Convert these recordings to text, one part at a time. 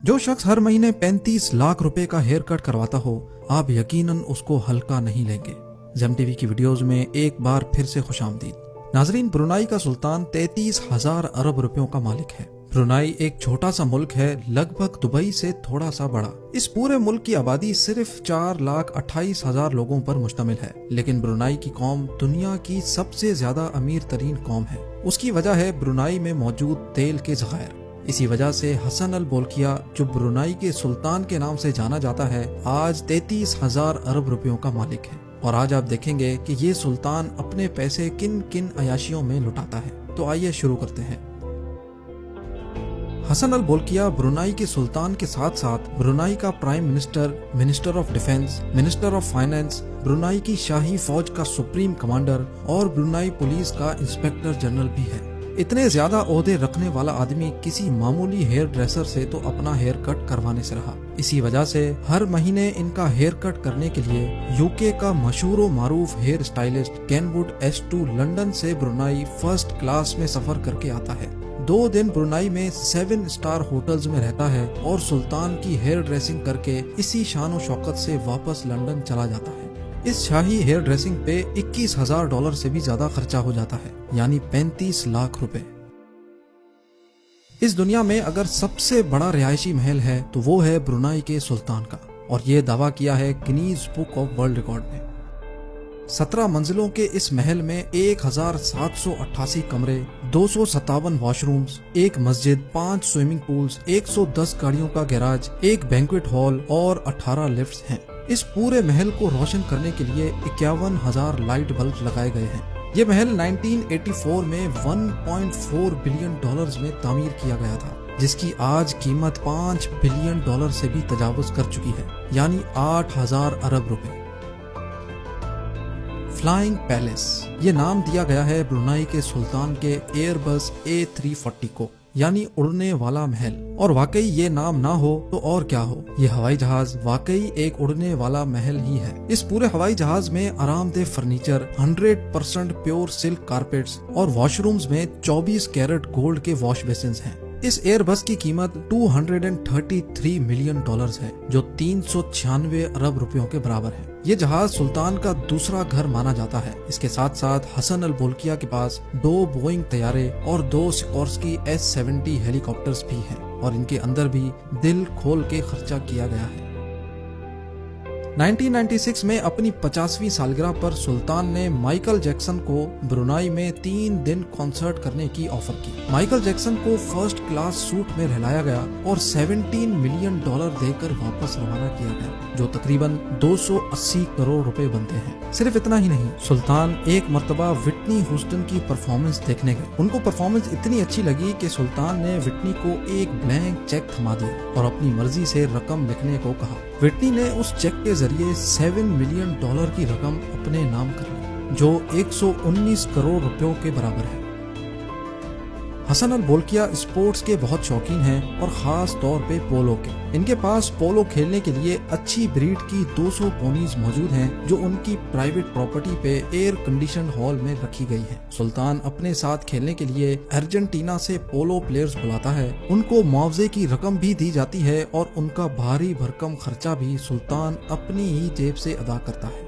جو شخص ہر مہینے 35 لاکھ روپے کا ہیئر کٹ کرواتا ہو آپ یقیناً اس کو ہلکا نہیں لیں گے۔ زیم ٹی وی کی ویڈیوز میں ایک بار پھر سے خوش آمدید۔ ناظرین، برونائی کا سلطان 33,000 ارب روپیوں کا مالک ہے۔ برونائی ایک چھوٹا سا ملک ہے، لگ بھگ دبئی سے تھوڑا سا بڑا۔ اس پورے ملک کی آبادی صرف 4,28,000 لوگوں پر مشتمل ہے، لیکن برونائی کی قوم دنیا کی سب سے زیادہ امیر ترین قوم ہے۔ اس کی وجہ ہے برونائی میں موجود تیل کے ذخائر۔ اسی وجہ سے حسن البولکیہ، جو برونائی کے سلطان کے نام سے جانا جاتا ہے، آج 33,000 ارب روپیوں کا مالک ہے۔ اور آج آپ دیکھیں گے کہ یہ سلطان اپنے پیسے کن کن عیاشیوں میں لٹاتا ہے۔ تو آئیے شروع کرتے ہیں۔ حسن البولکیہ برونائی کے سلطان کے ساتھ ساتھ برونائی کا prime minister, minister of defence, minister of finance, Brunei کی شاہی فوج کا سپریم کمانڈر اور برونائی پولیس کا انسپیکٹر جنرل بھی ہے۔ اتنے زیادہ عہدے رکھنے والا آدمی کسی معمولی ہیئر ڈریسر سے تو اپنا ہیئر کٹ کروانے سے رہا۔ اسی وجہ سے ہر مہینے ان کا ہیئر کٹ کرنے کے لیے UK کا مشہور و معروف hair stylist Ken Wood S2 London سے برونائی فرسٹ کلاس میں سفر کر کے آتا ہے۔ 2 دن برونائی میں 7 اسٹار ہوٹلز میں رہتا ہے اور سلطان کی ہیئر ڈریسنگ کر کے اسی شان و شوکت سے واپس لندن چلا جاتا ہے۔ اس شاہی ہیئر ڈریسنگ پہ $21,000 سے بھی زیادہ خرچہ ہو جاتا ہے، یعنی 35 لاکھ روپے۔ اس دنیا میں اگر سب سے بڑا رہائشی محل ہے تو وہ ہے برونائی کے سلطان کا، اور یہ دعویٰ کیا ہے Guinness book of world record میں۔ 17 منزلوں کے اس محل میں 1,788 کمرے، 257 واش رومز، 1 مسجد، 5 سوئمنگ پولز، 110 گاڑیوں کا گیراج، 1 بینکویٹ ہال اور 18 لفٹس ہیں۔ اس پورے محل کو روشن کرنے کے لیے 51,000 لائٹ بلب لگائے گئے ہیں۔ یہ محل 1984 میں $1.4 بلین میں تعمیر کیا گیا تھا، جس کی آج قیمت $5 بلین سے بھی تجاوز کر چکی ہے، یعنی 8,000 ارب روپے۔ فلائنگ پیلس، یہ نام دیا گیا ہے برونائی کے سلطان کے ایئر بس A340 کو، یعنی اڑنے والا محل۔ اور واقعی یہ نام نہ ہو تو اور کیا ہو، یہ ہوائی جہاز واقعی ایک اڑنے والا محل ہی ہے۔ اس پورے ہوائی جہاز میں آرام دہ فرنیچر، 100% پیور سلک کارپیٹس اور واش رومز میں 24 کیرٹ گولڈ کے واش بیسنز ہیں۔ اس ایئر بس کی قیمت $233 ملین ہے، جو 396 ارب روپیوں کے برابر ہے۔ یہ جہاز سلطان کا دوسرا گھر مانا جاتا ہے۔ اس کے ساتھ ساتھ حسن البولکیہ کے پاس 2 بوئنگ طیارے اور 2 سکورسکی S-70 ہیلی کاپٹرز بھی ہیں، اور ان کے اندر بھی دل کھول کے خرچہ کیا گیا ہے۔ 1996 میں اپنی 50ویں سالگرہ پر سلطان نے مائیکل جیکسن کو برونائی میں 3 دن کنسرٹ کرنے کی آفر کی۔ مائیکل جیکسن کو فرسٹ کلاس سوٹ میں رہلایا گیا اور $17 ملین دے کر واپس روانہ کیا گیا، جو تقریباً 280 کروڑ روپے بنتے ہیں۔ صرف اتنا ہی نہیں، سلطان ایک مرتبہ وٹنی ہیوسٹن کی پرفارمنس دیکھنے گئے۔ ان کو پرفارمنس اتنی اچھی لگی کہ سلطان نے وٹنی کو ایک بلینک چیک تھما دیا اور اپنی مرضی سے رقم لکھنے کو کہا۔ وٹنی نے اس چیک کے ذریعے $7 ملین کی رقم اپنے نام کر لی، جو 119 کروڑ روپیوں کے برابر ہے۔ حسن البولکیہ اسپورٹس کے بہت شوقین ہیں، اور خاص طور پہ پولو کے۔ ان کے پاس پولو کھیلنے کے لیے اچھی بریڈ کی 200 پونیز موجود ہیں، جو ان کی پرائیویٹ پراپرٹی پہ ایئر کنڈیشنڈ ہال میں رکھی گئی ہیں۔ سلطان اپنے ساتھ کھیلنے کے لیے ارجنٹینا سے پولو پلیئرز بلاتا ہے، ان کو معاوضے کی رقم بھی دی جاتی ہے، اور ان کا بھاری بھرکم خرچہ بھی سلطان اپنی ہی جیب سے ادا کرتا ہے۔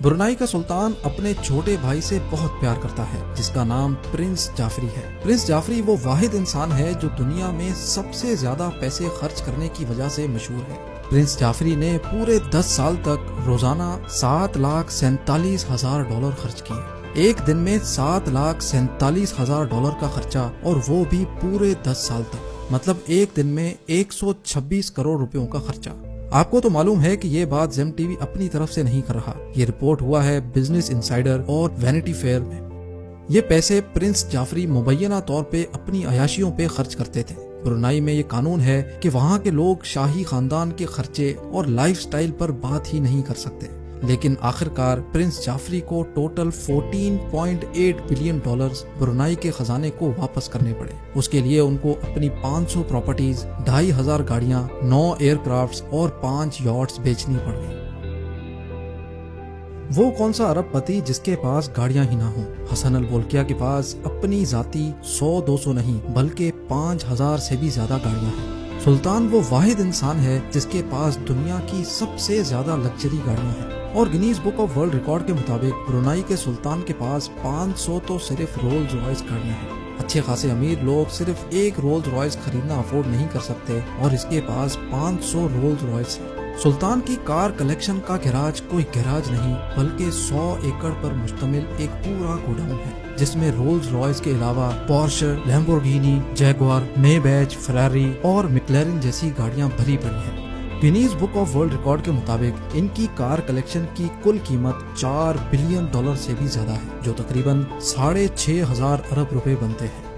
برونائی کا سلطان اپنے چھوٹے بھائی سے بہت پیار کرتا ہے، جس کا نام پرنس جعفری ہے۔ پرنس جعفری وہ واحد انسان ہے جو دنیا میں سب سے زیادہ پیسے خرچ کرنے کی وجہ سے مشہور ہے۔ پرنس جعفری نے پورے 10 سال تک روزانہ $7,47,000 خرچ کیے۔ ایک دن میں $7,47,000 کا خرچہ، اور وہ بھی پورے 10 سال تک، مطلب ایک دن میں 126 کروڑ روپیوں کا خرچہ۔ آپ کو تو معلوم ہے کہ یہ بات زیم ٹی وی اپنی طرف سے نہیں کر رہا، یہ رپورٹ ہوا ہے بزنس انسائیڈر اور وینٹی فیئر میں۔ یہ پیسے پرنس جعفری مبینہ طور پہ اپنی عیاشیوں پہ خرچ کرتے تھے۔ برونائی میں یہ قانون ہے کہ وہاں کے لوگ شاہی خاندان کے خرچے اور لائف سٹائل پر بات ہی نہیں کر سکتے، لیکن آخرکار پرنس جعفری کو ٹوٹل $14.8 بلین برونائی کے خزانے کو واپس کرنے پڑے۔ اس کے لیے ان کو اپنی 500 پراپرٹیز، 2,500 گاڑیاں، 9 ایئر کرافٹس اور 5 یاٹس بیچنی پڑ گئی۔ وہ کون سا ارب پتی جس کے پاس گاڑیاں ہی نہ ہوں؟ حسن البولکیہ کے پاس اپنی ذاتی 100-200 نہیں بلکہ 5000 سے بھی زیادہ گاڑیاں ہیں۔ سلطان وہ واحد انسان ہے جس کے پاس دنیا کی سب سے زیادہ لگژری گاڑیاں ہیں، اور Guinness book of world record کے مطابق برونائی کے سلطان کے پاس 500 تو صرف رولز رائس گاڑیاں ہیں۔ اچھے خاصے امیر لوگ صرف ایک رولز رائس خریدنا افورڈ نہیں کر سکتے اور اس کے پاس 500 رولز رائس ہیں۔ سلطان کی کار کلیکشن کا گیراج کوئی گیراج نہیں بلکہ 100 ایکڑ پر مشتمل ایک پورا گوڈاؤن ہے، جس میں رولز رائس کے علاوہ پورشے، لیمبورگینی، جیگوار، مے بیچ، فراری اور میکلارن جیسی گاڑیاں بھری پڑی ہیں۔ Guinness book of world record کے مطابق ان کی کار کلیکشن کی کل قیمت $4 بلین سے بھی زیادہ ہے، جو تقریباً 6500 ارب روپے بنتے ہیں۔